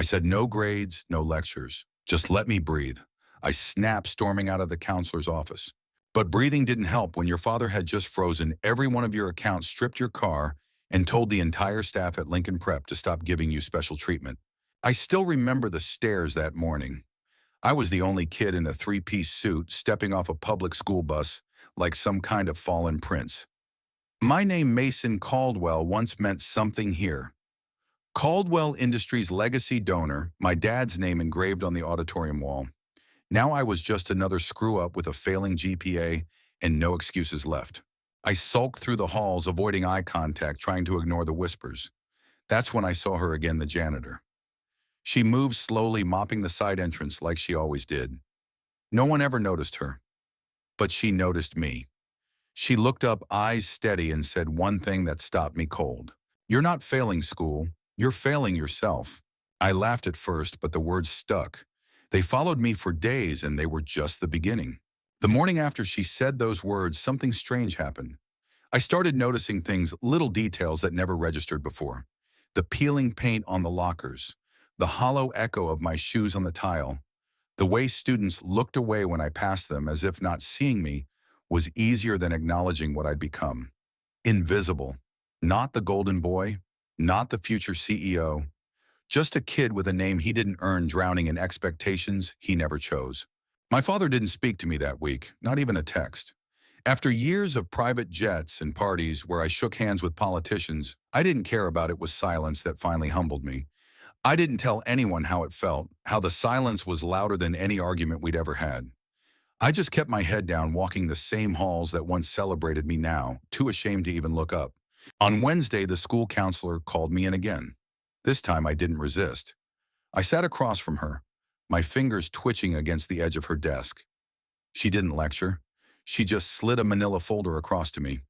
I said no grades, no lectures. Just let me breathe. I snapped, storming out of the counselor's office. But breathing didn't help when your father had just frozen every one of your accounts, stripped your car, and told the entire staff at Lincoln Prep to stop giving you special treatment. I still remember the stares that morning. I was the only kid in a three-piece suit stepping off a public school bus like some kind of fallen prince. My name, Mason Caldwell, once meant something here. Caldwell Industries legacy donor, my dad's name engraved on the auditorium wall. Now I was just another screw-up with a failing GPA and no excuses left. I sulked through the halls, avoiding eye contact, trying to ignore the whispers. That's when I saw her again, the janitor. She moved slowly, mopping the side entrance like she always did. No one ever noticed her, but she noticed me. She looked up, eyes steady, and said one thing that stopped me cold. "You're not failing school, you're failing yourself." I laughed at first, but the words stuck. They followed me for days, and they were just the beginning. The morning after she said those words, something strange happened. I started noticing things, little details that never registered before. The peeling paint on the lockers, the hollow echo of my shoes on the tile, the way students looked away when I passed them as if not seeing me was easier than acknowledging what I'd become. Invisible. Not the golden boy, not the future CEO, just a kid with a name he didn't earn, drowning in expectations he never chose. My father didn't speak to me that week, not even a text. After years of private jets and parties where I shook hands with politicians, I didn't care about it. Was silence that finally humbled me. I didn't tell anyone how it felt, how the silence was louder than any argument we'd ever had. I just kept my head down, walking the same halls that once celebrated me, now too ashamed to even look up. On Wednesday, the school counselor called me in again. This time I didn't resist. I sat across from her, my fingers twitching against the edge of her desk. She didn't lecture. She just slid a manila folder across to me.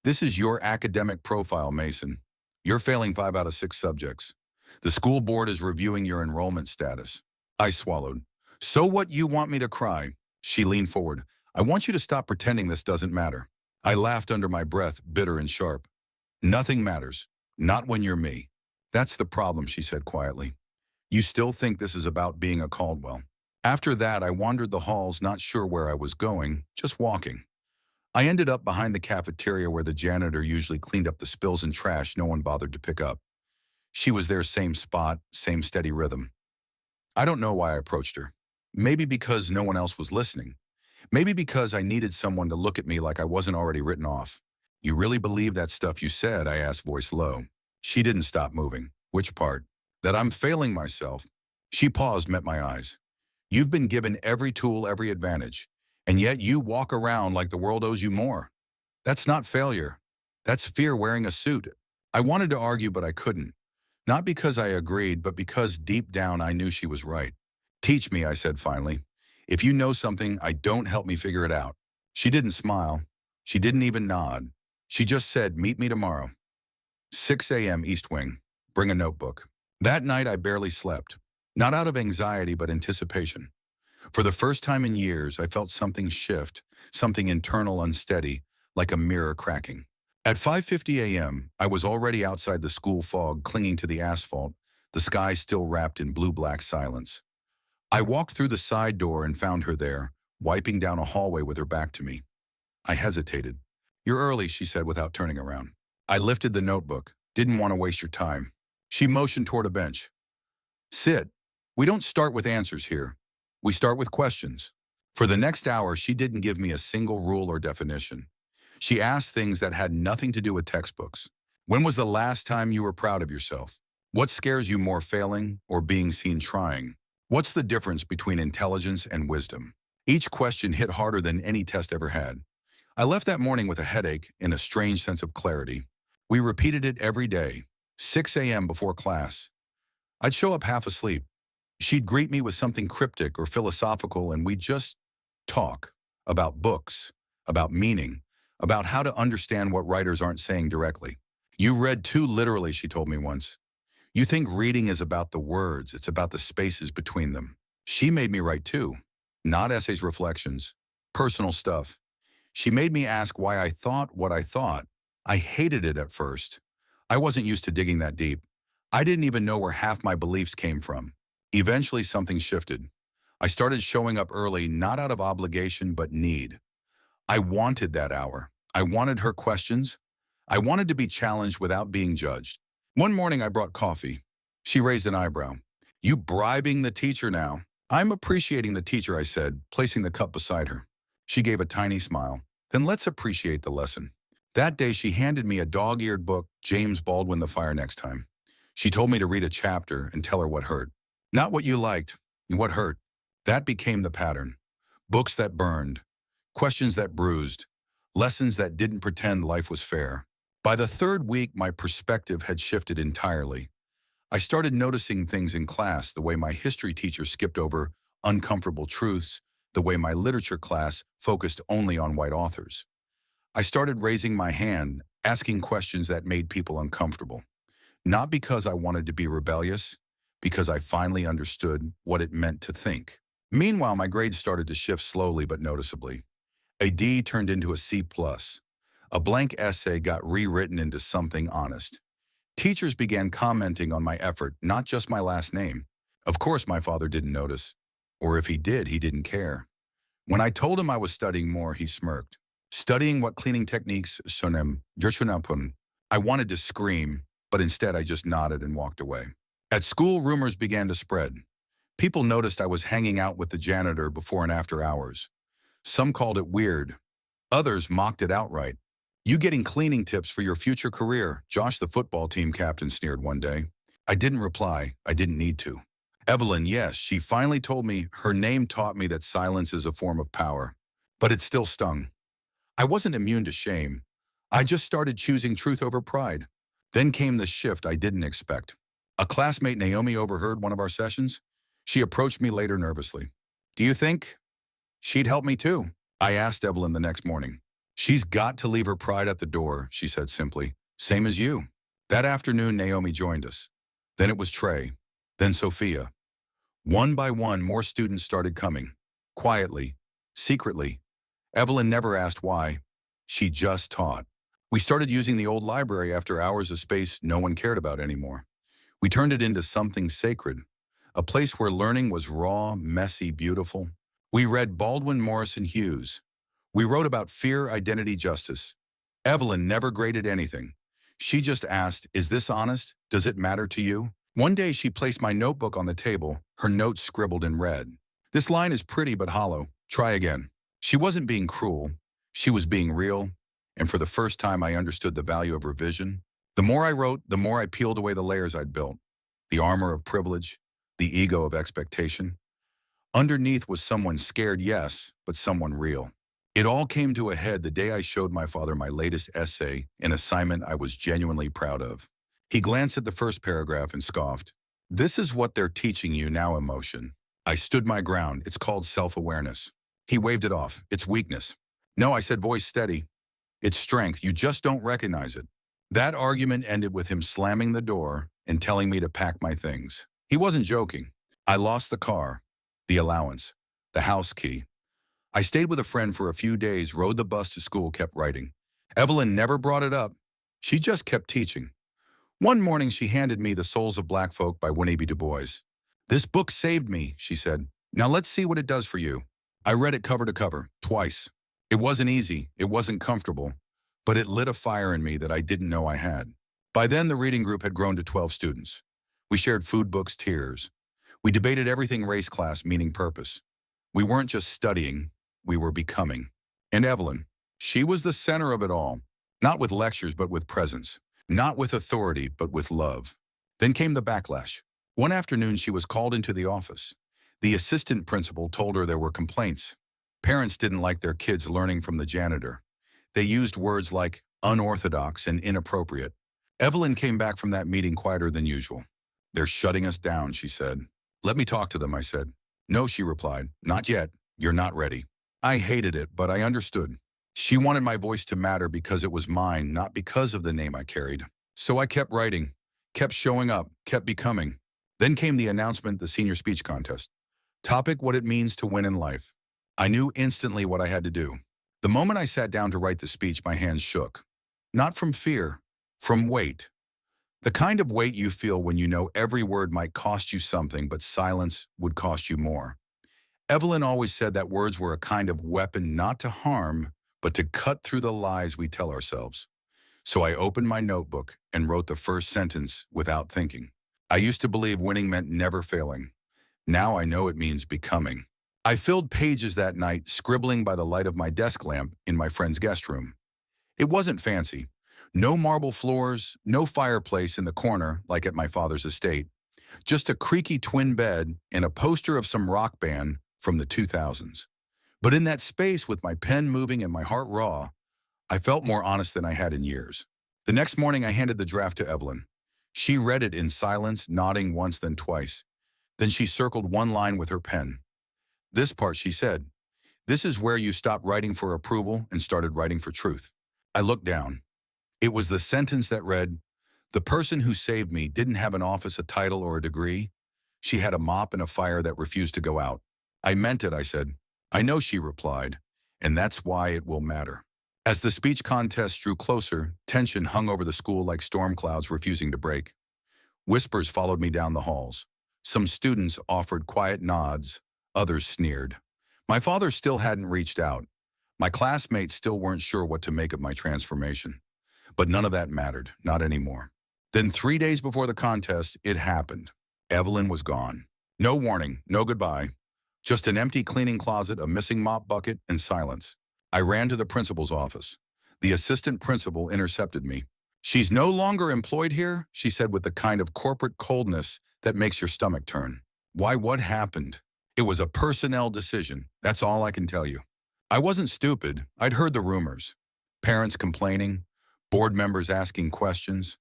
"This is your academic profile, Mason. You're failing 5 out of 6 subjects. The school board is reviewing your enrollment status." I swallowed. "So what, you want me to cry?" She leaned forward. "I want you to stop pretending this doesn't matter." I laughed under my breath, bitter and sharp. "Nothing matters. Not when you're me." "That's the problem," she said quietly. "You still think this is about being a Caldwell." After that, I wandered the halls, not sure where I was going, just walking. I ended up behind the cafeteria where the janitor usually cleaned up the spills and trash no one bothered to pick up. She was there, same spot, same steady rhythm. I don't know why I approached her. Maybe because no one else was listening. Maybe because I needed someone to look at me like I wasn't already written off. "You really believe that stuff you said?" I asked, voice low. She didn't stop moving. "Which part?" "That I'm failing myself." She paused, met my eyes. "You've been given every tool, every advantage, and yet you walk around like the world owes you more. That's not failure. That's fear wearing a suit." I wanted to argue, but I couldn't. Not because I agreed, but because deep down I knew she was right. "Teach me," I said finally. "If you know something, don't help me figure it out." She didn't smile. She didn't even nod. She just said, "Meet me tomorrow. 6 a.m. East Wing. Bring a notebook." That night I barely slept. Not out of anxiety, but anticipation. For the first time in years, I felt something shift, something internal, unsteady, like a mirror cracking. At 5:50 a.m., I was already outside the school fog, clinging to the asphalt, the sky still wrapped in blue-black silence. I walked through the side door and found her there, wiping down a hallway with her back to me. I hesitated. "You're early," she said without turning around. I lifted the notebook. "Didn't want to waste your time." She motioned toward a bench. "Sit. We don't start with answers here. We start with questions." For the next hour, she didn't give me a single rule or definition. She asked things that had nothing to do with textbooks. "When was the last time you were proud of yourself? What scares you more, failing or being seen trying? What's the difference between intelligence and wisdom?" Each question hit harder than any test ever had. I left that morning with a headache and a strange sense of clarity. We repeated it every day, 6 a.m. before class. I'd show up half asleep. She'd greet me with something cryptic or philosophical, and we'd just talk about books, about meaning, about how to understand what writers aren't saying directly. "You read too literally," she told me once. "You think reading is about the words, it's about the spaces between them." She made me write too. Not essays, reflections, personal stuff. She made me ask why I thought what I thought. I hated it at first. I wasn't used to digging that deep. I didn't even know where half my beliefs came from. Eventually, something shifted. I started showing up early, not out of obligation, but need. I wanted that hour. I wanted her questions. I wanted to be challenged without being judged. One morning, I brought coffee. She raised an eyebrow. You bribing the teacher now? I'm appreciating the teacher, I said, placing the cup beside her. She gave a tiny smile. Then let's appreciate the lesson. That day, she handed me a dog-eared book, James Baldwin, The Fire Next Time. She told me to read a chapter and tell her what hurt. Not what you liked, what hurt. That became the pattern. Books that burned, questions that bruised, lessons that didn't pretend life was fair. By the third week, my perspective had shifted entirely. I started noticing things in class, the way my history teacher skipped over uncomfortable truths, the way my literature class focused only on white authors. I started raising my hand, asking questions that made people uncomfortable. Not because I wanted to be rebellious, because I finally understood what it meant to think. Meanwhile, my grades started to shift slowly but noticeably. A D turned into a C+. A blank essay got rewritten into something honest. Teachers began commenting on my effort, not just my last name. Of course, my father didn't notice. Or if he did, he didn't care. When I told him I was studying more, he smirked. Studying what cleaning techniques sonem yershunapun. I wanted to scream, but instead I just nodded and walked away. At school, rumors began to spread. People noticed I was hanging out with the janitor before and after hours. Some called it weird. Others mocked it outright. You getting cleaning tips for your future career, Josh the football team captain sneered one day. I didn't reply. I didn't need to. Evelyn, yes, she finally told me her name taught me that silence is a form of power. But it still stung. I wasn't immune to shame. I just started choosing truth over pride. Then came the shift I didn't expect. A classmate, Naomi, overheard one of our sessions. She approached me later nervously. Do you think she'd help me too? I asked Evelyn the next morning. She's got to leave her pride at the door, she said simply. Same as you. That afternoon, Naomi joined us. Then it was Trey. Then Sophia. One by one, more students started coming. Quietly. Secretly. Evelyn never asked why. She just taught. We started using the old library after hours of space no one cared about anymore. We turned it into something sacred. A place where learning was raw, messy, beautiful. We read Baldwin, Morrison, Hughes. We wrote about fear, identity, justice. Evelyn never graded anything. She just asked, is this honest? Does it matter to you? One day she placed my notebook on the table, her notes scribbled in red. This line is pretty but hollow. Try again. She wasn't being cruel. She was being real. And for the first time, I understood the value of revision. The more I wrote, the more I peeled away the layers I'd built. The armor of privilege, the ego of expectation. Underneath was someone scared, yes, but someone real. It all came to a head the day I showed my father my latest essay, an assignment I was genuinely proud of. He glanced at the first paragraph and scoffed. This is what they're teaching you now, emotion. I stood my ground. It's called self-awareness. He waved it off. It's weakness. No, I said, voice steady. It's strength. You just don't recognize it. That argument ended with him slamming the door and telling me to pack my things. He wasn't joking. I lost the car, the allowance, the house key. I stayed with a friend for a few days, rode the bus to school, kept writing. Evelyn never brought it up. She just kept teaching. One morning, she handed me The Souls of Black Folk by Winnie B. Du Bois. This book saved me, she said. Now let's see what it does for you. I read it cover to cover, twice. It wasn't easy, it wasn't comfortable, but it lit a fire in me that I didn't know I had. By then, the reading group had grown to 12 students. We shared food, books, tears. We debated everything race, class, meaning, purpose. We weren't just studying, we were becoming. And Evelyn, she was the center of it all. Not with lectures, but with presence. Not with authority, but with love. Then came the backlash. One afternoon, she was called into the office. The assistant principal told her there were complaints. Parents didn't like their kids learning from the janitor. They used words like unorthodox and inappropriate. Evelyn came back from that meeting quieter than usual. They're shutting us down, she said. Let me talk to them, I said. No, she replied. Not yet. You're not ready. I hated it, but I understood. She wanted my voice to matter because it was mine, not because of the name I carried. So I kept writing, kept showing up, kept becoming. Then came the announcement, the senior speech contest. Topic, what it means to win in life. I knew instantly what I had to do. The moment I sat down to write the speech, my hands shook. Not from fear, from weight. The kind of weight you feel when you know every word might cost you something, but silence would cost you more. Evelyn always said that words were a kind of weapon not to harm, but to cut through the lies we tell ourselves. So I opened my notebook and wrote the first sentence without thinking. I used to believe winning meant never failing. Now I know it means becoming. I filled pages that night, scribbling by the light of my desk lamp in my friend's guest room. It wasn't fancy. No marble floors, no fireplace in the corner like at my father's estate. Just a creaky twin bed and a poster of some rock band from the 2000s. But in that space, with my pen moving and my heart raw, I felt more honest than I had in years. The next morning, I handed the draft to Evelyn. She read it in silence, nodding once then twice. Then she circled one line with her pen. This part, she said, this is where you stopped writing for approval and started writing for truth. I looked down. It was the sentence that read, the person who saved me didn't have an office, a title, or a degree. She had a mop and a fire that refused to go out. I meant it, I said. I know, she replied, and that's why it will matter. As the speech contest drew closer, tension hung over the school like storm clouds refusing to break. Whispers followed me down the halls. Some students offered quiet nods, others sneered. My father still hadn't reached out. My classmates still weren't sure what to make of my transformation. But none of that mattered, not anymore. Then 3 days before the contest, it happened. Evelyn was gone. No warning, no goodbye. Just an empty cleaning closet, a missing mop bucket, and silence. I ran to the principal's office. The assistant principal intercepted me. She's no longer employed here, she said with the kind of corporate coldness that makes your stomach turn. Why, what happened? It was a personnel decision. That's all I can tell you. I wasn't stupid. I'd heard the rumors. Parents complaining, board members asking questions.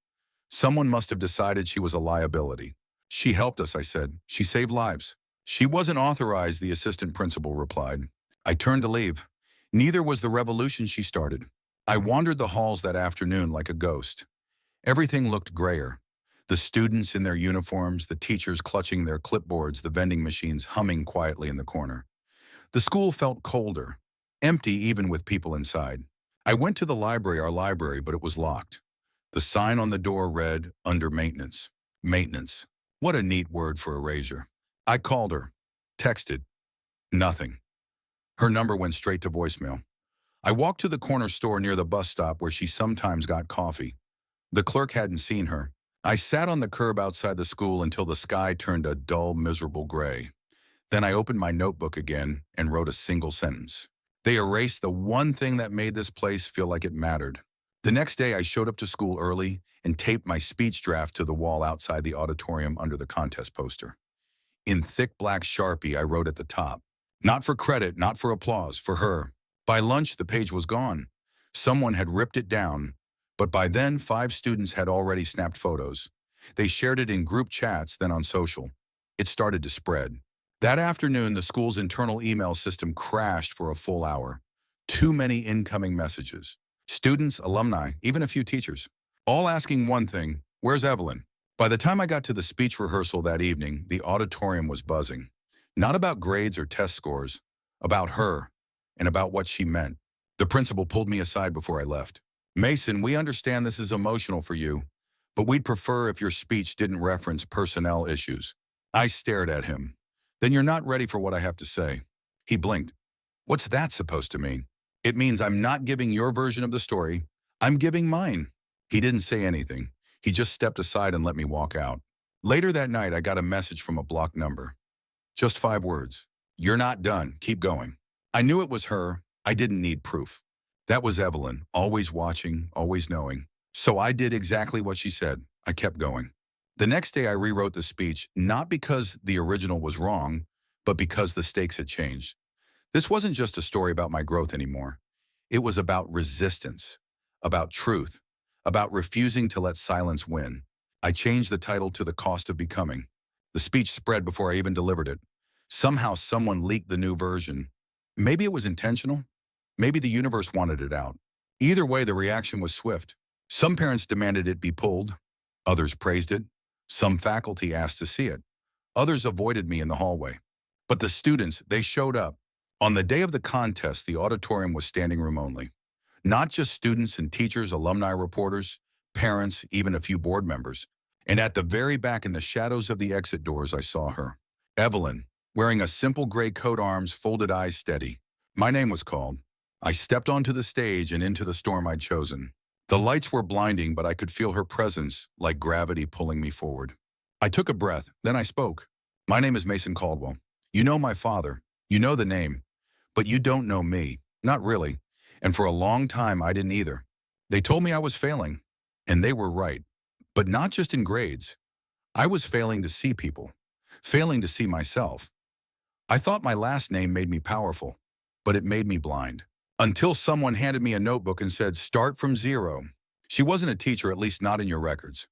Someone must have decided she was a liability. She helped us, I said. She saved lives. She wasn't authorized, the assistant principal replied. I turned to leave. Neither was the revolution she started. I wandered the halls that afternoon like a ghost. Everything looked grayer. The students in their uniforms, the teachers clutching their clipboards, the vending machines humming quietly in the corner. The school felt colder, empty even with people inside. I went to the library, our library, but it was locked. The sign on the door read, under maintenance. Maintenance. What a neat word for erasure. I called her, texted, nothing. Her number went straight to voicemail. I walked to the corner store near the bus stop where she sometimes got coffee. The clerk hadn't seen her. I sat on the curb outside the school until the sky turned a dull, miserable gray. Then I opened my notebook again and wrote a single sentence. They erased the one thing that made this place feel like it mattered. The next day, I showed up to school early and taped my speech draft to the wall outside the auditorium under the contest poster. In thick black Sharpie, I wrote at the top, not for credit, not for applause, for her. By lunch, the page was gone. Someone had ripped it down, but by then, 5 students had already snapped photos. They shared it in group chats, then on social. It started to spread. That afternoon, the school's internal email system crashed for a full hour. Too many incoming messages. Students, alumni, even a few teachers, all asking one thing, where's Evelyn? By the time I got to the speech rehearsal that evening, the auditorium was buzzing. Not about grades or test scores, about her and about what she meant. The principal pulled me aside before I left. Mason, we understand this is emotional for you, but we'd prefer if your speech didn't reference personnel issues. I stared at him. Then you're not ready for what I have to say. He blinked. What's that supposed to mean? It means I'm not giving your version of the story. I'm giving mine. He didn't say anything. He just stepped aside and let me walk out. Later that night, I got a message from a blocked number. Just 5 words. You're not done. Keep going. I knew it was her. I didn't need proof. That was Evelyn, always watching, always knowing. So I did exactly what she said. I kept going. The next day, I rewrote the speech, not because the original was wrong, but because the stakes had changed. This wasn't just a story about my growth anymore. It was about resistance, about truth, about refusing to let silence win. I changed the title to The Cost of Becoming. The speech spread before I even delivered it. Somehow someone leaked the new version. Maybe it was intentional. Maybe the universe wanted it out. Either way, the reaction was swift. Some parents demanded it be pulled. Others praised it. Some faculty asked to see it. Others avoided me in the hallway. But the students, they showed up. On the day of the contest, the auditorium was standing room only. Not just students and teachers, alumni, reporters, parents, even a few board members. And at the very back in the shadows of the exit doors, I saw her. Evelyn, wearing a simple gray coat, arms folded, eyes steady. My name was called. I stepped onto the stage and into the storm I'd chosen. The lights were blinding, but I could feel her presence like gravity pulling me forward. I took a breath, then I spoke. My name is Mason Caldwell. You know my father. You know the name. But you don't know me. Not really. And for a long time, I didn't either. They told me I was failing. And they were right. But not just in grades. I was failing to see people. Failing to see myself. I thought my last name made me powerful. But it made me blind. Until someone handed me a notebook and said, start from zero. She wasn't a teacher, at least not in your records.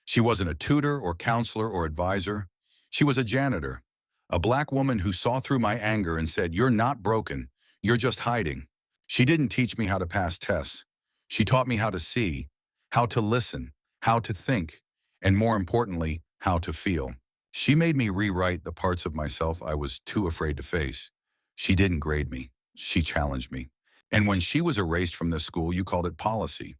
She wasn't a tutor or counselor or advisor. She was a janitor. A black woman who saw through my anger and said, you're not broken. You're just hiding. She didn't teach me how to pass tests. She taught me how to see, how to listen, how to think, and more importantly, how to feel. She made me rewrite the parts of myself I was too afraid to face. She didn't grade me. She challenged me. And when she was erased from this school, you called it policy.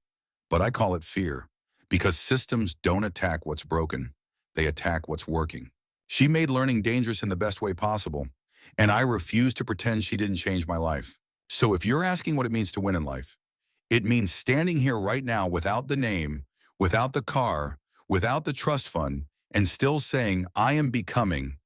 But I call it fear. Because systems don't attack what's broken. They attack what's working. She made learning dangerous in the best way possible. And I refuse to pretend she didn't change my life. So if you're asking what it means to win in life, it means standing here right now without the name, without the car, without the trust fund, and still saying, I am becoming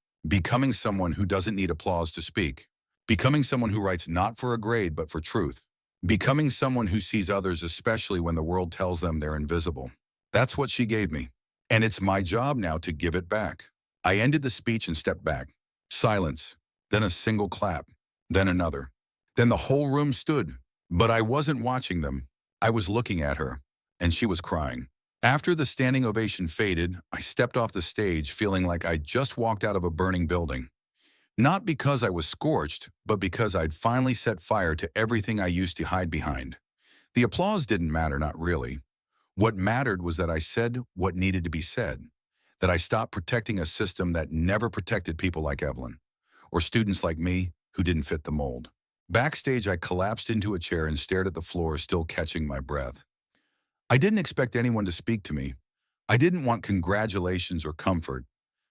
someone who doesn't need applause to speak. Becoming someone who writes not for a grade, but for truth. Becoming someone who sees others, especially when the world tells them they're invisible. That's what she gave me. And it's my job now to give it back. I ended the speech and stepped back. Silence. Then a single clap. Then another. Then the whole room stood. But I wasn't watching them. I was looking at her. And she was crying. After the standing ovation faded, I stepped off the stage feeling like I'd just walked out of a burning building. Not because I was scorched, but because I'd finally set fire to everything I used to hide behind. The applause didn't matter, not really. What mattered was that I said what needed to be said, that I stopped protecting a system that never protected people like Evelyn, or students like me who didn't fit the mold. Backstage, I collapsed into a chair and stared at the floor, still catching my breath. I didn't expect anyone to speak to me. I didn't want congratulations or comfort,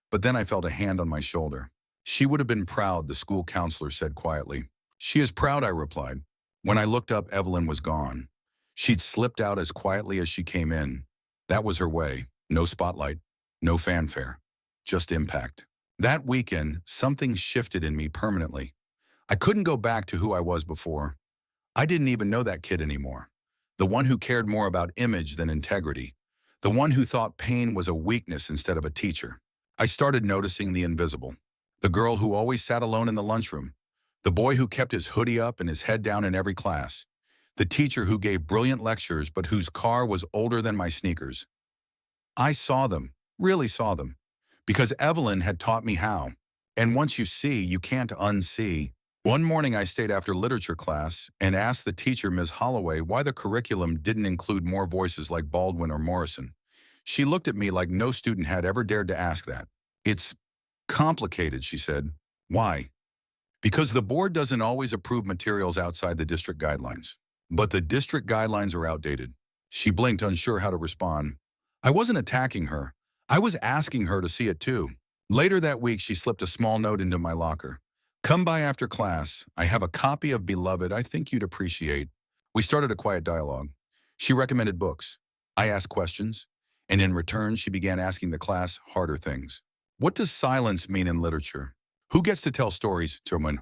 but then I felt a hand on my shoulder. She would have been proud, the school counselor said quietly. She is proud, I replied. When I looked up, Evelyn was gone. She'd slipped out as quietly as she came in. That was her way. No spotlight, no fanfare, just impact. That weekend, something shifted in me permanently. I couldn't go back to who I was before. I didn't even know that kid anymore. The one who cared more about image than integrity. The one who thought pain was a weakness instead of a teacher. I started noticing the invisible. The girl who always sat alone in the lunchroom. The boy who kept his hoodie up and his head down in every class. The teacher who gave brilliant lectures but whose car was older than my sneakers. I saw them, really saw them, because Evelyn had taught me how. And once you see, you can't unsee. One morning I stayed after literature class and asked the teacher, Ms. Holloway, why the curriculum didn't include more voices like Baldwin or Morrison. She looked at me like no student had ever dared to ask that. It's complicated, she said. Why? Because the board doesn't always approve materials outside the district guidelines. But the district guidelines are outdated. She blinked, unsure how to respond. I wasn't attacking her. I was asking her to see it too. Later that week, she slipped a small note into my locker. Come by after class. I have a copy of Beloved I think you'd appreciate. We started a quiet dialogue. She recommended books. I asked questions. And in return, she began asking the class harder things. What does silence mean in literature? Who gets to tell stories, Turman?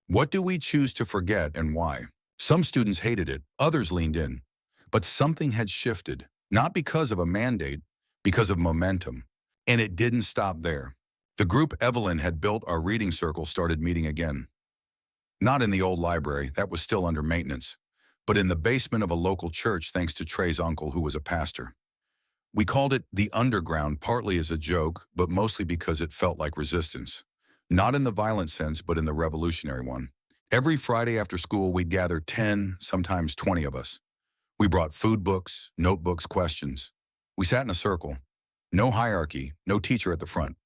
What do we choose to forget and why? Some students hated it, others leaned in. But something had shifted, not because of a mandate, because of momentum. And it didn't stop there. The group Evelyn had built, our reading circle, started meeting again. Not in the old library, that was still under maintenance, but in the basement of a local church thanks to Trey's uncle, who was a pastor. We called it the underground, partly as a joke, but mostly because it felt like resistance. Not in the violent sense, but in the revolutionary one. Every Friday after school, we'd gather 10, sometimes 20 of us. We brought food books, notebooks, questions. We sat in a circle. No hierarchy, no teacher at the front.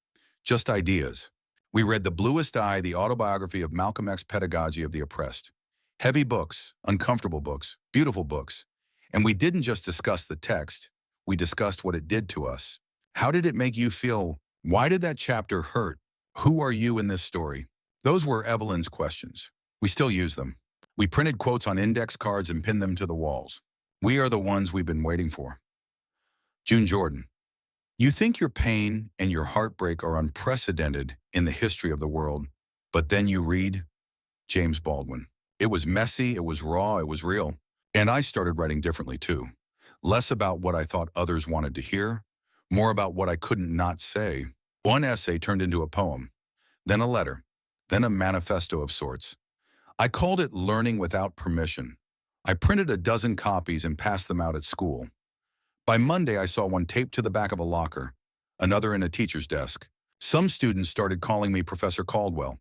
Just ideas. We read The Bluest Eye, the autobiography of Malcolm X, Pedagogy of the Oppressed. Heavy books, uncomfortable books, beautiful books. And we didn't just discuss the text. We discussed what it did to us. How did it make you feel? Why did that chapter hurt? Who are you in this story? Those were Evelyn's questions. We still use them. We printed quotes on index cards and pinned them to the walls. We are the ones we've been waiting for. June Jordan. You think your pain and your heartbreak are unprecedented in the history of the world, but then you read James Baldwin. It was messy, it was raw, it was real. And I started writing differently too. Less about what I thought others wanted to hear, more about what I couldn't not say. One essay turned into a poem, then a letter, then a manifesto of sorts. I called it Learning Without Permission. I printed a dozen copies and passed them out at school. By Monday, I saw one taped to the back of a locker, another in a teacher's desk. Some students started calling me Professor Caldwell.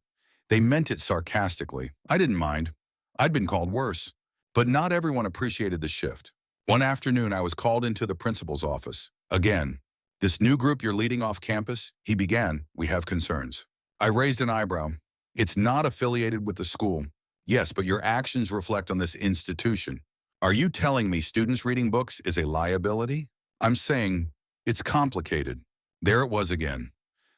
They meant it sarcastically. I didn't mind. I'd been called worse. But not everyone appreciated the shift. One afternoon, I was called into the principal's office. Again, this new group you're leading off campus, he began, we have concerns. I raised an eyebrow. It's not affiliated with the school. Yes, but your actions reflect on this institution. Are you telling me students reading books is a liability? I'm saying it's complicated. There it was again.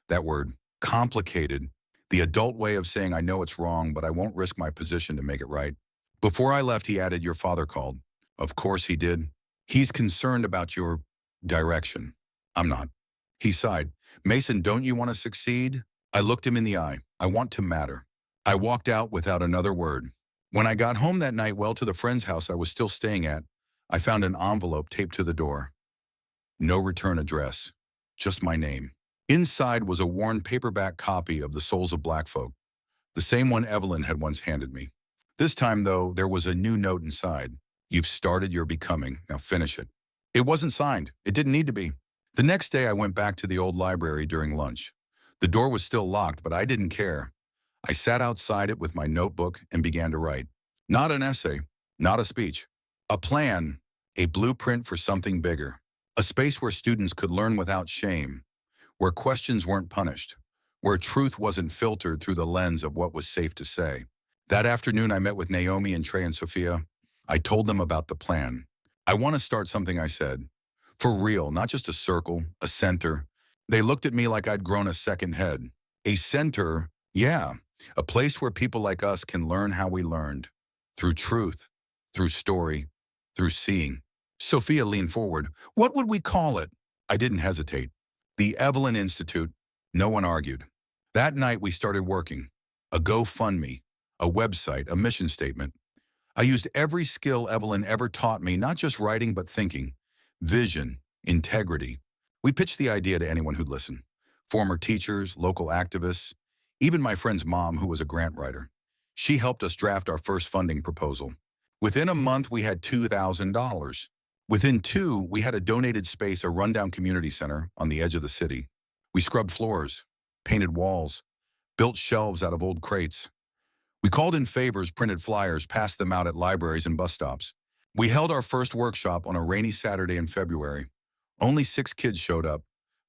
That word, complicated. The adult way of saying I know it's wrong, but I won't risk my position to make it right. Before I left, he added, your father called. Of course he did. He's concerned about your direction. I'm not. He sighed. Mason, don't you want to succeed? I looked him in the eye. I want to matter. I walked out without another word. When I got home that night, to the friend's house I was still staying at, I found an envelope taped to the door. No return address, just my name. Inside was a worn paperback copy of The Souls of Black Folk, the same one Evelyn had once handed me. This time, though, there was a new note inside. You've started your becoming, now finish it. It wasn't signed. It didn't need to be. The next day, I went back to the old library during lunch. The door was still locked, but I didn't care. I sat outside it with my notebook and began to write. Not an essay, not a speech. A plan, a blueprint for something bigger. A space where students could learn without shame, where questions weren't punished, where truth wasn't filtered through the lens of what was safe to say. That afternoon, I met with Naomi and Trey and Sophia. I told them about the plan. I want to start something, I said. For real, not just a circle, a center. They looked at me like I'd grown a second head. A center, yeah. A place where people like us can learn how we learned. Through truth, through story, through seeing. Sophia leaned forward. What would we call it? I didn't hesitate. The Evelyn Institute. No one argued. That night we started working. A GoFundMe, a website, a mission statement. I used every skill Evelyn ever taught me, not just writing but thinking. Vision, integrity. We pitched the idea to anyone who'd listen. Former teachers, local activists, even my friend's mom, who was a grant writer. She helped us draft our first funding proposal. Within a month, we had $2,000. Within 2, we had a donated space, a rundown community center on the edge of the city. We scrubbed floors, painted walls, built shelves out of old crates. We called in favors, printed flyers, passed them out at libraries and bus stops. We held our first workshop on a rainy Saturday in February. Only 6 kids showed up,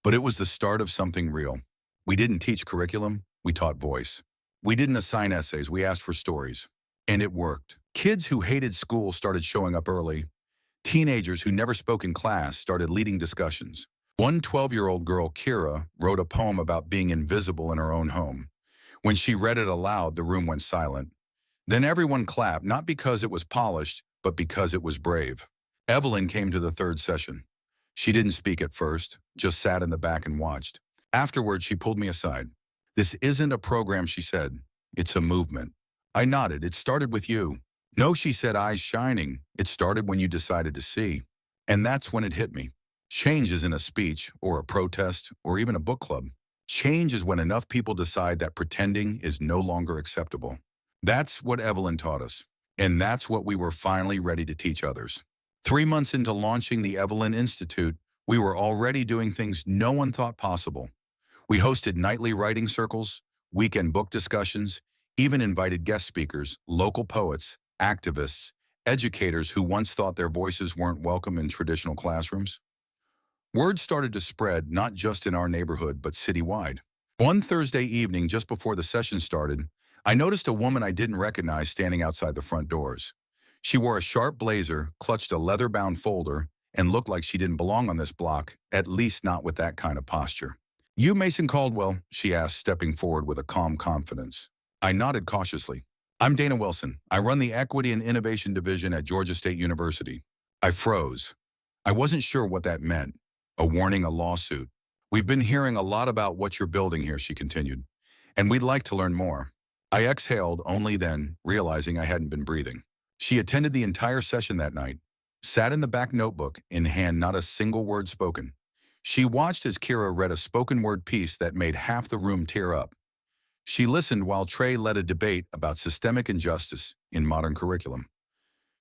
but it was the start of something real. We didn't teach curriculum. We taught voice. We didn't assign essays, we asked for stories. And it worked. Kids who hated school started showing up early. Teenagers who never spoke in class started leading discussions. One 12-year-old girl, Kira, wrote a poem about being invisible in her own home. When she read it aloud, the room went silent. Then everyone clapped, not because it was polished, but because it was brave. Evelyn came to the 3rd session. She didn't speak at first, just sat in the back and watched. Afterwards, she pulled me aside. This isn't a program, she said. It's a movement. I nodded. It started with you. No, she said, eyes shining. It started when you decided to see. And that's when it hit me. Change isn't a speech or a protest or even a book club. Change is when enough people decide that pretending is no longer acceptable. That's what Evelyn taught us. And that's what we were finally ready to teach others. 3 months into launching the Evelyn Institute, we were already doing things no one thought possible. We hosted nightly writing circles, weekend book discussions, even invited guest speakers, local poets, activists, educators who once thought their voices weren't welcome in traditional classrooms. Word started to spread, not just in our neighborhood, but citywide. One Thursday evening, just before the session started, I noticed a woman I didn't recognize standing outside the front doors. She wore a sharp blazer, clutched a leather-bound folder, and looked like she didn't belong on this block, at least not with that kind of posture. "You Mason Caldwell?" she asked, stepping forward with a calm confidence. I nodded cautiously. "I'm Dana Wilson. I run the Equity and Innovation Division at Georgia State University." I froze. I wasn't sure what that meant. A warning, a lawsuit. "We've been hearing a lot about what you're building here," she continued, "and we'd like to learn more." I exhaled, only then realizing I hadn't been breathing. She attended the entire session that night, sat in the back, notebook in hand, not a single word spoken. She watched as Kira read a spoken word piece that made half the room tear up. She listened while Trey led a debate about systemic injustice in modern curriculum.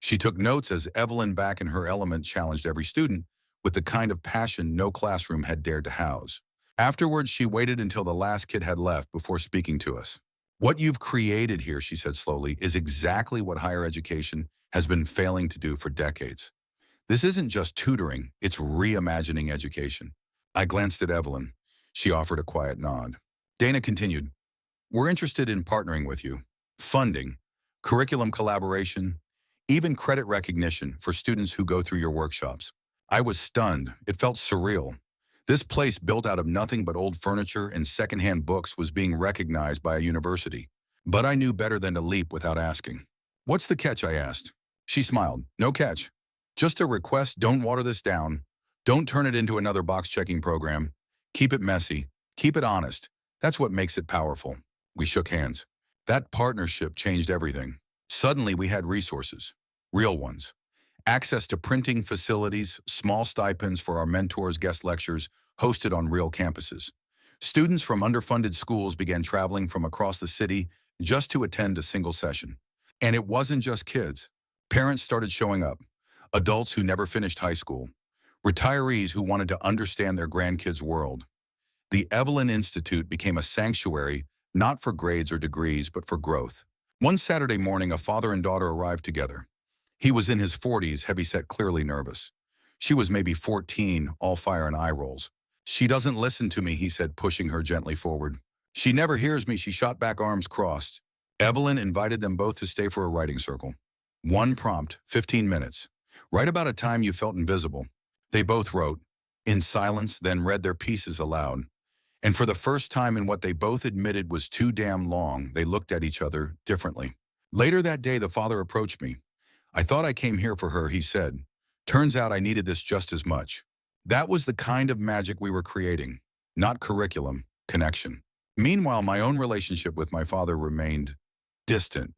She took notes as Evelyn, back in her element, challenged every student with the kind of passion no classroom had dared to house. Afterwards, she waited until the last kid had left before speaking to us. "What you've created here," she said slowly, "is exactly what higher education has been failing to do for decades. This isn't just tutoring, it's reimagining education." I glanced at Evelyn. She offered a quiet nod. Dana continued, "We're interested in partnering with you. Funding, curriculum collaboration, even credit recognition for students who go through your workshops." I was stunned. It felt surreal. This place, built out of nothing but old furniture and secondhand books, was being recognized by a university. But I knew better than to leap without asking. "What's the catch?" I asked. She smiled. "No catch. Just a request: don't water this down. Don't turn it into another box-checking program. Keep it messy. Keep it honest. That's what makes it powerful." We shook hands. That partnership changed everything. Suddenly we had resources. Real ones. Access to printing facilities, small stipends for our mentors, guest lectures hosted on real campuses. Students from underfunded schools began traveling from across the city just to attend a single session. And it wasn't just kids. Parents started showing up. Adults who never finished high school. Retirees who wanted to understand their grandkids' world. The Evelyn Institute became a sanctuary, not for grades or degrees, but for growth. One Saturday morning, a father and daughter arrived together. He was in his 40s, heavyset, clearly nervous. She was maybe 14, all fire and eye rolls. "She doesn't listen to me," he said, pushing her gently forward. "She never hears me," she shot back, arms crossed. Evelyn invited them both to stay for a writing circle. One prompt, 15 minutes. Write about a time you felt invisible. They both wrote, in silence, then read their pieces aloud. And for the first time in what they both admitted was too damn long, they looked at each other differently. Later that day, the father approached me. "I thought I came here for her," he said. "Turns out I needed this just as much." That was the kind of magic we were creating. Not curriculum, connection. Meanwhile, my own relationship with my father remained distant.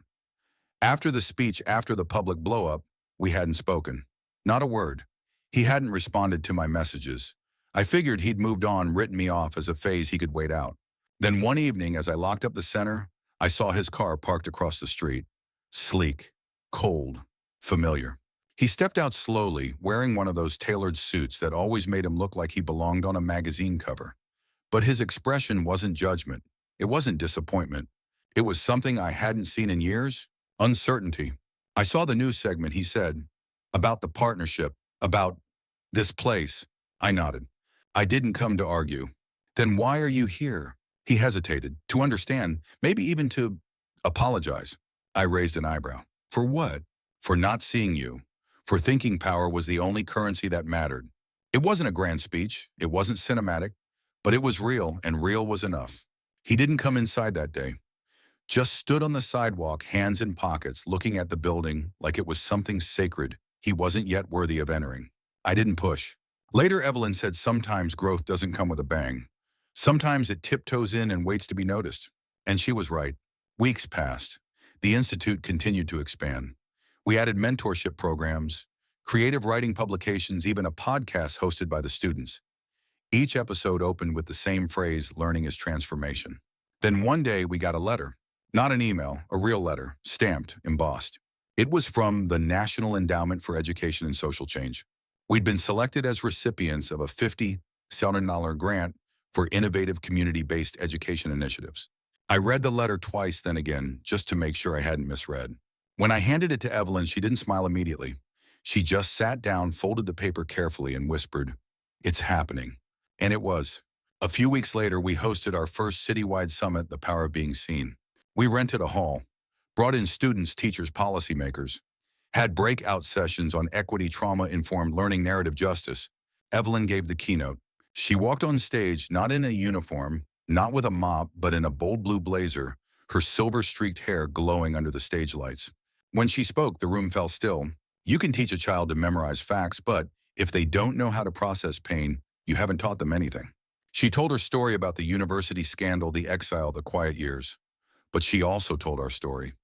After the speech, after the public blow-up, we hadn't spoken. Not a word. He hadn't responded to my messages. I figured he'd moved on, written me off as a phase he could wait out. Then one evening, as I locked up the center, I saw his car parked across the street. Sleek, cold, familiar. He stepped out slowly, wearing one of those tailored suits that always made him look like he belonged on a magazine cover. But his expression wasn't judgment. It wasn't disappointment. It was something I hadn't seen in years: uncertainty. "I saw the news segment," he said, "about the partnership, about this place." I nodded. "I didn't come to argue." "Then why are you here?" He hesitated. "To understand, maybe even to apologize." I raised an eyebrow. "For what?" "For not seeing you. For thinking power was the only currency that mattered." It wasn't a grand speech. It wasn't cinematic. But it was real, and real was enough. He didn't come inside that day. Just stood on the sidewalk, hands in pockets, looking at the building like it was something sacred he wasn't yet worthy of entering. I didn't push. Later, Evelyn said sometimes growth doesn't come with a bang. Sometimes it tiptoes in and waits to be noticed. And she was right. Weeks passed. The Institute continued to expand. We added mentorship programs, creative writing publications, even a podcast hosted by the students. Each episode opened with the same phrase: learning is transformation. Then one day we got a letter. Not an email, a real letter, stamped, embossed. It was from the National Endowment for Education and Social Change. We'd been selected as recipients of a $50,000 grant for innovative community-based education initiatives. I read the letter twice, then again, just to make sure I hadn't misread. When I handed it to Evelyn, she didn't smile immediately. She just sat down, folded the paper carefully, and whispered, "It's happening." And it was. A few weeks later, we hosted our first citywide summit, The Power of Being Seen. We rented a hall, brought in students, teachers, policymakers. had breakout sessions on equity, trauma-informed learning, narrative justice. Evelyn gave the keynote. She walked on stage not in a uniform, not with a mop, but in a bold blue blazer, her silver-streaked hair glowing under the stage lights. When she spoke, the room fell still. You can teach a child to memorize facts, but if they don't know how to process pain, you haven't taught them anything. She told her story about the university scandal, the exile, the quiet years. But she also told our story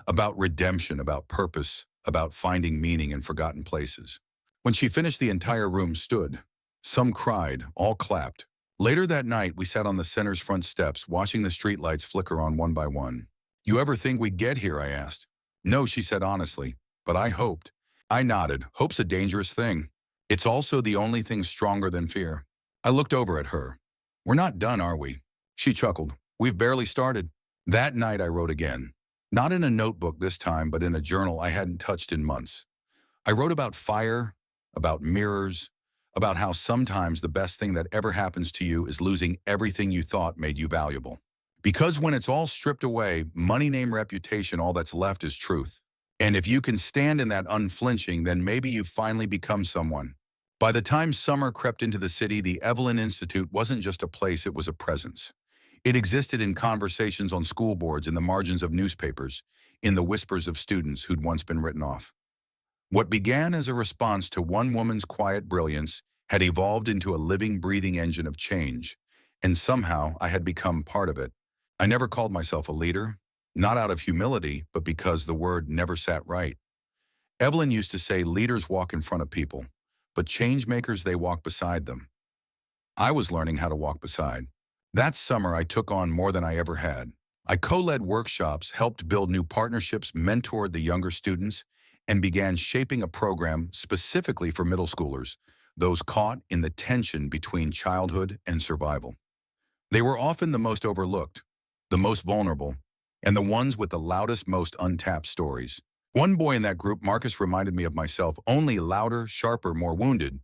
about redemption, about purpose, about finding meaning in forgotten places. When she finished, the entire room stood. Some cried, all clapped. Later that night, we sat on the center's front steps, watching the streetlights flicker on one by one. You ever think we'd get here? I asked. No, she said honestly, but I hoped. I nodded. Hope's a dangerous thing. It's also the only thing stronger than fear. I looked over at her. We're not done, are we? She chuckled. We've barely started. That night I wrote again. Not in a notebook this time, but in a journal I hadn't touched in months. I wrote about fire, about mirrors, about how sometimes the best thing that ever happens to you is losing everything you thought made you valuable. Because when it's all stripped away, money, name, reputation, all that's left is truth. And if you can stand in that unflinching, then maybe you've finally become someone. By the time summer crept into the city, the Evelyn Institute wasn't just a place, it was a presence. It existed in conversations on school boards, in the margins of newspapers, in the whispers of students who'd once been written off. What began as a response to one woman's quiet brilliance had evolved into a living, breathing engine of change, and somehow I had become part of it. I never called myself a leader, not out of humility, but because the word never sat right. Evelyn used to say leaders walk in front of people, but change makers, they walk beside them. I was learning how to walk beside. That summer, I took on more than I ever had. I co-led workshops, helped build new partnerships, mentored the younger students, and began shaping a program specifically for middle schoolers, those caught in the tension between childhood and survival. They were often the most overlooked, the most vulnerable, and the ones with the loudest, most untapped stories. One boy in that group, Marcus, reminded me of myself, only louder, sharper, more wounded.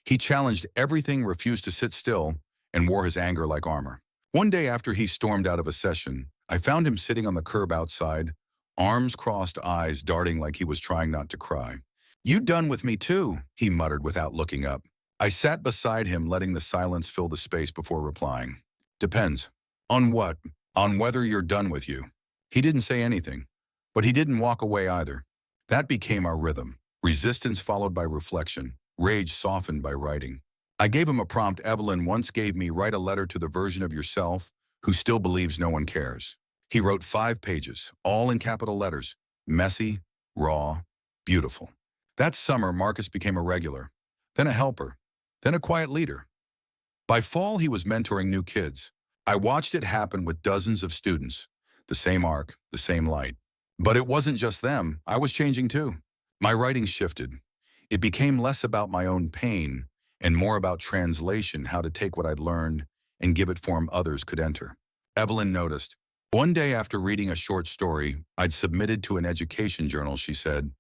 He challenged everything, refused to sit still, and wore his anger like armor. One day after he stormed out of a session, I found him sitting on the curb outside, arms crossed, eyes darting like he was trying not to cry. "You done with me too," he muttered without looking up. I sat beside him, letting the silence fill the space before replying. "Depends. On what? On whether you're done with you." He didn't say anything, but he didn't walk away either. That became our rhythm. Resistance followed by reflection, rage softened by writing. I gave him a prompt Evelyn once gave me: write a letter to the version of yourself who still believes no one cares. He wrote 5 pages, all in capital letters, messy, raw, beautiful. That summer, Marcus became a regular, then a helper, then a quiet leader. By fall, he was mentoring new kids. I watched it happen with dozens of students, the same arc, the same light. But it wasn't just them, I was changing too. My writing shifted. It became less about my own pain and more about translation, how to take what I'd learned and give it form others could enter. Evelyn noticed. One day after reading a short story I'd submitted to an education journal, she said,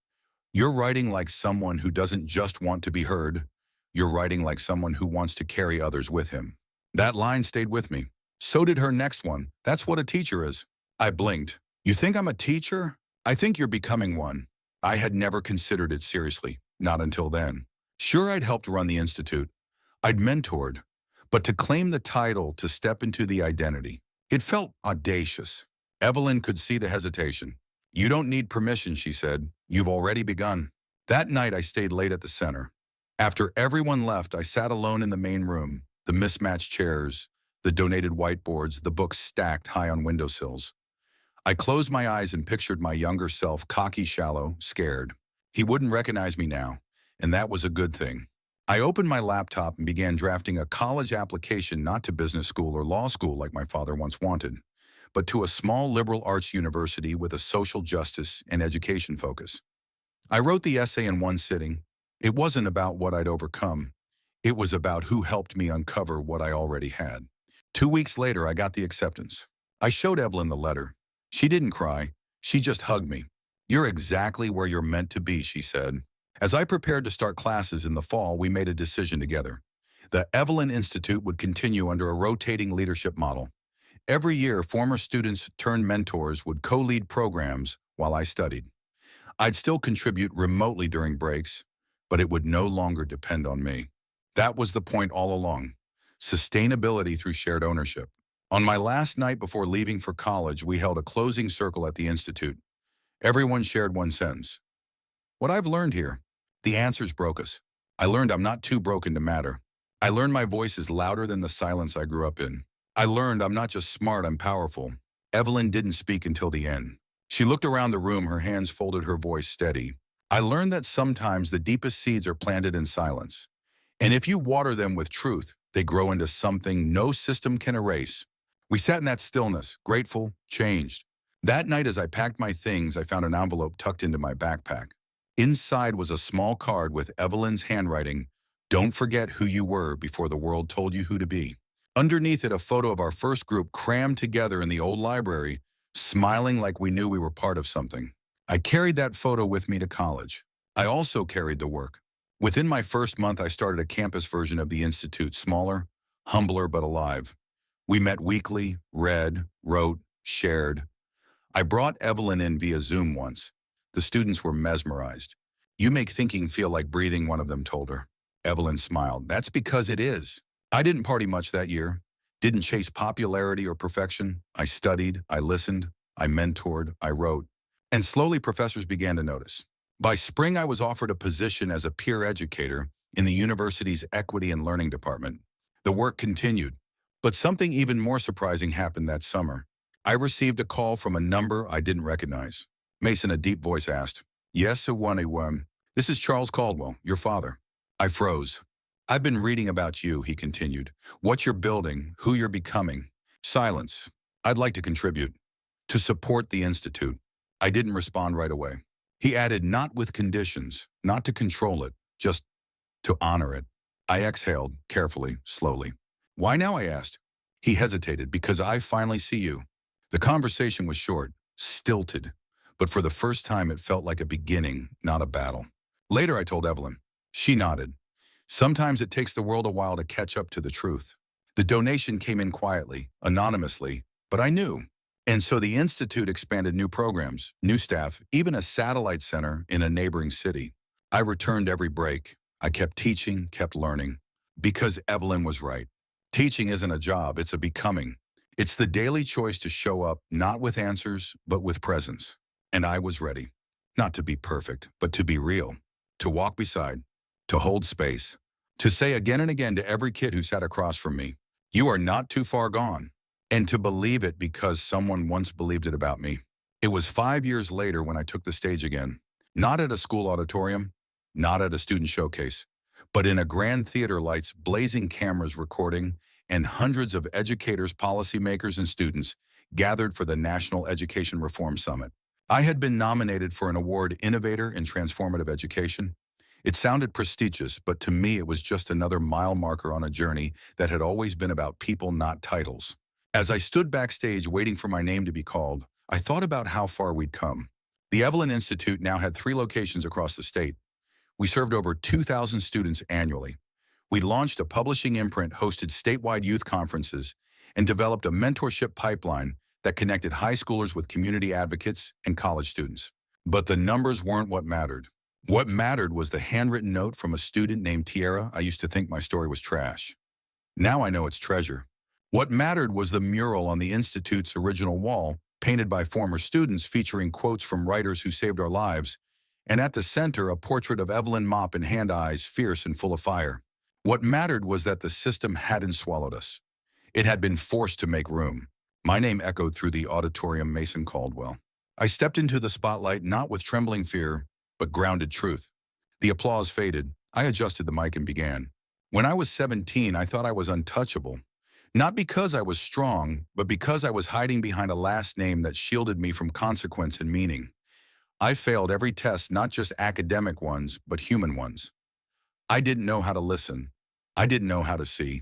"You're writing like someone who doesn't just want to be heard. You're writing like someone who wants to carry others with him." That line stayed with me. So did her next one. "That's what a teacher is." I blinked. "You think I'm a teacher? I think you're becoming one." I had never considered it seriously, not until then. Sure, I'd helped run the Institute. I'd mentored. But to claim the title, to step into the identity, it felt audacious. Evelyn could see the hesitation. "You don't need permission," she said. "You've already begun." That night, I stayed late at the center. After everyone left, I sat alone in the main room, the mismatched chairs, the donated whiteboards, the books stacked high on windowsills. I closed my eyes and pictured my younger self, cocky, shallow, scared. He wouldn't recognize me now, and that was a good thing. I opened my laptop and began drafting a college application, not to business school or law school like my father once wanted, but to a small liberal arts university with a social justice and education focus. I wrote the essay in one sitting. It wasn't about what I'd overcome. It was about who helped me uncover what I already had. 2 weeks later, I got the acceptance. I showed Evelyn the letter. She didn't cry. She just hugged me. "You're exactly where you're meant to be," she said. As I prepared to start classes in the fall, we made a decision together. The Evelyn Institute would continue under a rotating leadership model. Every year, former students turned mentors would co-lead programs while I studied. I'd still contribute remotely during breaks, but it would no longer depend on me. That was the point all along. Sustainability through shared ownership. On my last night before leaving for college, we held a closing circle at the Institute. Everyone shared one sentence. What I've learned here. The answers broke us. I learned I'm not too broken to matter. I learned my voice is louder than the silence I grew up in. I learned I'm not just smart, I'm powerful. Evelyn didn't speak until the end. She looked around the room, her hands folded, her voice steady. I learned that sometimes the deepest seeds are planted in silence. And if you water them with truth, they grow into something no system can erase. We sat in that stillness, grateful, changed. That night as I packed my things, I found an envelope tucked into my backpack. Inside was a small card with Evelyn's handwriting, "Don't forget who you were before the world told you who to be." Underneath it, a photo of our first group crammed together in the old library, smiling like we knew we were part of something. I carried that photo with me to college. I also carried the work. Within my first month, I started a campus version of the Institute, smaller, humbler, but alive. We met weekly, read, wrote, shared. I brought Evelyn in via Zoom once. The students were mesmerized. "You make thinking feel like breathing," one of them told her. Evelyn smiled. "That's because it is." I didn't party much that year, didn't chase popularity or perfection. I studied, I listened, I mentored, I wrote. And slowly professors began to notice. By spring, I was offered a position as a peer educator in the university's Equity and Learning Department. The work continued, but something even more surprising happened that summer. I received a call from a number I didn't recognize. Mason, a deep voice asked, "Yes, this is Charles Caldwell, your father." I froze. "I've been reading about you," he continued. "What you're building, who you're becoming." Silence. "I'd like to contribute. To support the Institute." I didn't respond right away. He added, "Not with conditions, not to control it, just to honor it." I exhaled, carefully, slowly. "Why now?" I asked. He hesitated. "Because I finally see you." The conversation was short, stilted, but for the first time it felt like a beginning, not a battle. Later I told Evelyn. She nodded. Sometimes it takes the world a while to catch up to the truth. The donation came in quietly, anonymously, but I knew. And so the Institute expanded new programs, new staff, even a satellite center in a neighboring city. I returned every break. I kept teaching, kept learning. Because Evelyn was right. Teaching isn't a job, it's a becoming. It's the daily choice to show up, not with answers, but with presence. And I was ready. Not to be perfect, but to be real. To walk beside, to hold space, to say again and again to every kid who sat across from me, "You are not too far gone." And to believe it because someone once believed it about me. It was 5 years later when I took the stage again. Not at a school auditorium, not at a student showcase, but in a grand theater, lights, blazing cameras recording, and hundreds of educators, policymakers, and students gathered for the National Education Reform Summit. I had been nominated for an award, Innovator in Transformative Education. It sounded prestigious, but to me it was just another mile marker on a journey that had always been about people, not titles. As I stood backstage waiting for my name to be called, I thought about how far we'd come. The Evelyn Institute now had 3 locations across the state. We served over 2,000 students annually. We launched a publishing imprint, hosted statewide youth conferences, and developed a mentorship pipeline that connected high schoolers with community advocates and college students. But the numbers weren't what mattered. What mattered was the handwritten note from a student named Tiara. "I used to think my story was trash. Now I know it's treasure." What mattered was the mural on the Institute's original wall, painted by former students, featuring quotes from writers who saved our lives, and at the center, a portrait of Evelyn, mop in hand, eyes fierce and full of fire. What mattered was that the system hadn't swallowed us. It had been forced to make room. My name echoed through the auditorium, Mason Caldwell. I stepped into the spotlight not with trembling fear, but grounded truth. The applause faded. I adjusted the mic and began. When I was 17, I thought I was untouchable. Not because I was strong, but because I was hiding behind a last name that shielded me from consequence and meaning. I failed every test, not just academic ones, but human ones. I didn't know how to listen. I didn't know how to see.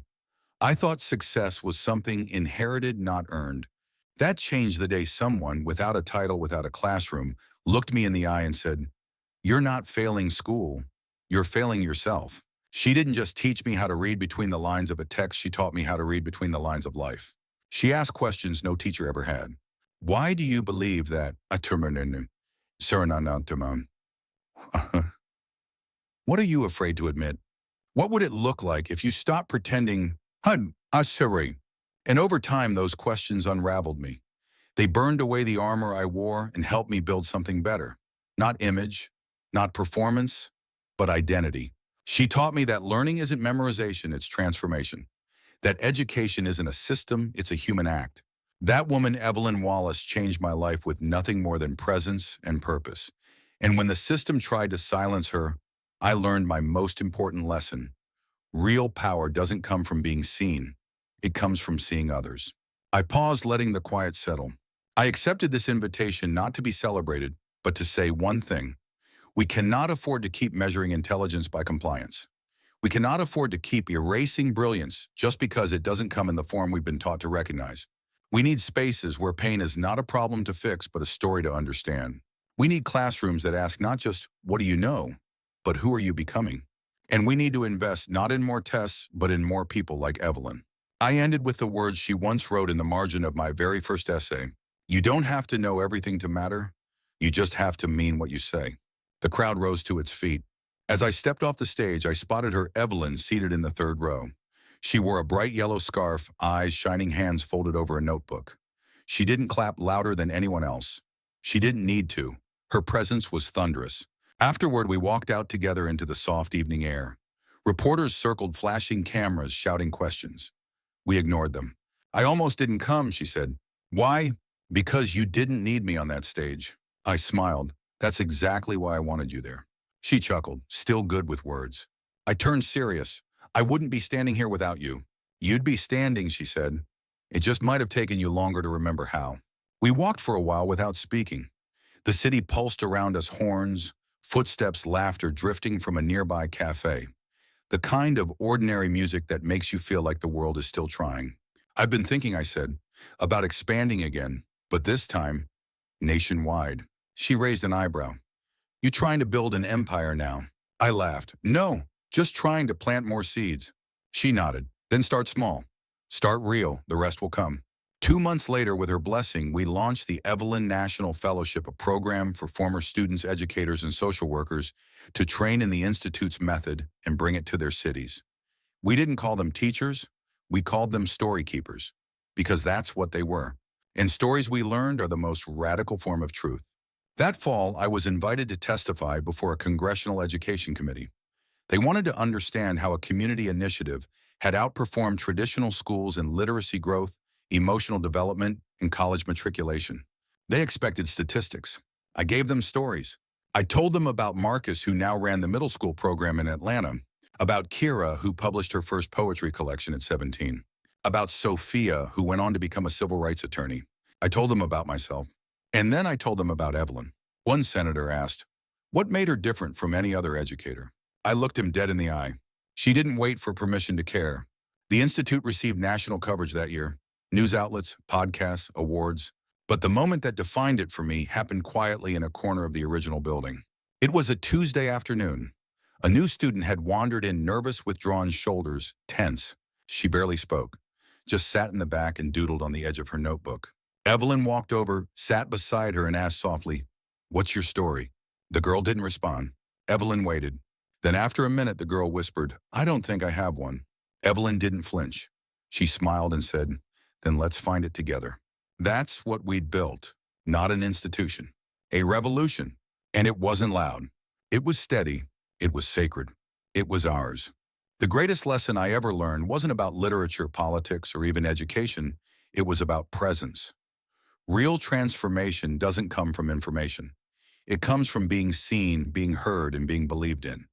I thought success was something inherited, not earned. That changed the day someone, without a title, without a classroom, looked me in the eye and said, "You're not failing school, you're failing yourself." She didn't just teach me how to read between the lines of a text, she taught me how to read between the lines of life. She asked questions no teacher ever had. "Why do you believe that Suriname. What are you afraid to admit? What would it look like if you stopped pretending, Hun, Asiri? And over time, those questions unraveled me. They burned away the armor I wore and helped me build something better. Not image, not performance, but identity. She taught me that learning isn't memorization, it's transformation. That education isn't a system, it's a human act. That woman, Evelyn Wallace, changed my life with nothing more than presence and purpose. And when the system tried to silence her, I learned my most important lesson. Real power doesn't come from being seen. It comes from seeing others. I paused, letting the quiet settle. I accepted this invitation not to be celebrated, but to say one thing. We cannot afford to keep measuring intelligence by compliance. We cannot afford to keep erasing brilliance just because it doesn't come in the form we've been taught to recognize. We need spaces where pain is not a problem to fix, but a story to understand. We need classrooms that ask not just, what do you know, but who are you becoming? And we need to invest not in more tests, but in more people like Evelyn. I ended with the words she once wrote in the margin of my very first essay. You don't have to know everything to matter. You just have to mean what you say. The crowd rose to its feet. As I stepped off the stage, I spotted her, Evelyn, seated in the third row. She wore a bright yellow scarf, eyes shining, hands folded over a notebook. She didn't clap louder than anyone else. She didn't need to. Her presence was thunderous. Afterward, we walked out together into the soft evening air. Reporters circled, flashing cameras, shouting questions. We ignored them. I almost didn't come, she said. Why? Because you didn't need me on that stage. I smiled. That's exactly why I wanted you there. She chuckled, still good with words. I turned serious. I wouldn't be standing here without you. You'd be standing, she said. It just might have taken you longer to remember how. We walked for a while without speaking. The city pulsed around us, horns, footsteps, laughter drifting from a nearby cafe. The kind of ordinary music that makes you feel like the world is still trying. I've been thinking, I said, about expanding again, but this time, nationwide. She raised an eyebrow. You trying to build an empire now? I laughed. No, just trying to plant more seeds. She nodded. Then start small. Start real, the rest will come. 2 months later, with her blessing, we launched the Evelyn National Fellowship, a program for former students, educators, and social workers to train in the Institute's method and bring it to their cities. We didn't call them teachers, we called them story keepers, because that's what they were. And stories we learned are the most radical form of truth. That fall, I was invited to testify before a congressional education committee. They wanted to understand how a community initiative had outperformed traditional schools in literacy growth, emotional development, and college matriculation. They expected statistics. I gave them stories. I told them about Marcus, who now ran the middle school program in Atlanta, about Kira, who published her first poetry collection at 17, about Sophia, who went on to become a civil rights attorney. I told them about myself. And then I told them about Evelyn. One senator asked, what made her different from any other educator? I looked him dead in the eye. She didn't wait for permission to care. The Institute received national coverage that year. News outlets, podcasts, awards. But the moment that defined it for me happened quietly in a corner of the original building. It was a Tuesday afternoon. A new student had wandered in, nervous, withdrawn shoulders, tense. She barely spoke, just sat in the back and doodled on the edge of her notebook. Evelyn walked over, sat beside her, and asked softly, what's your story? The girl didn't respond. Evelyn waited. Then after a minute, the girl whispered, I don't think I have one. Evelyn didn't flinch. She smiled and said, then let's find it together. That's what we'd built, not an institution, a revolution. And it wasn't loud. It was steady. It was sacred. It was ours. The greatest lesson I ever learned wasn't about literature, politics, or even education. It was about presence. Real transformation doesn't come from information. It comes from being seen, being heard, and being believed in.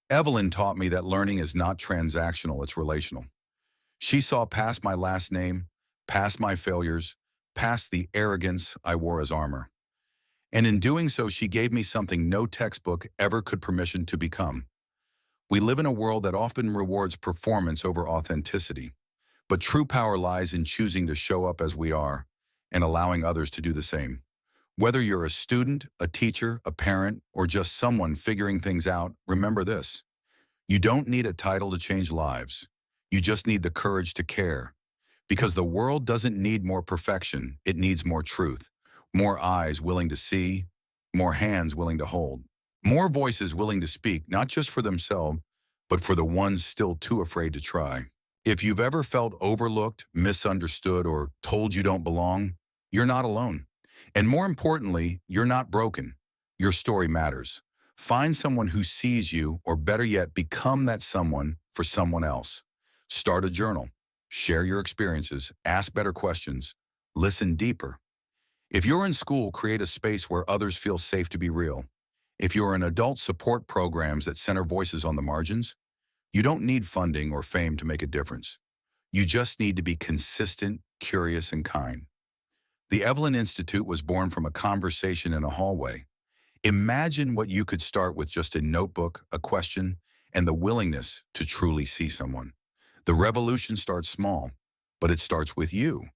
Evelyn taught me that learning is not transactional, it's relational. She saw past my last name, past my failures, past the arrogance I wore as armor. And in doing so, she gave me something no textbook ever could permission to become. We live in a world that often rewards performance over authenticity, but true power lies in choosing to show up as we are and allowing others to do the same. Whether you're a student, a teacher, a parent, or just someone figuring things out, remember this. You don't need a title to change lives. You just need the courage to care. Because the world doesn't need more perfection, it needs more truth. More eyes willing to see, more hands willing to hold, more voices willing to speak, not just for themselves, but for the ones still too afraid to try. If you've ever felt overlooked, misunderstood, or told you don't belong, you're not alone. And more importantly, you're not broken. Your story matters. Find someone who sees you, or better yet, become that someone for someone else. Start a journal. Share your experiences. Ask better questions. Listen deeper. If you're in school, create a space where others feel safe to be real. If you're in adult, support programs that center voices on the margins. You don't need funding or fame to make a difference. You just need to be consistent, curious, and kind. The Evelyn Institute was born from a conversation in a hallway. Imagine what you could start with: just a notebook, a question, and the willingness to truly see someone. The revolution starts small, but it starts with you.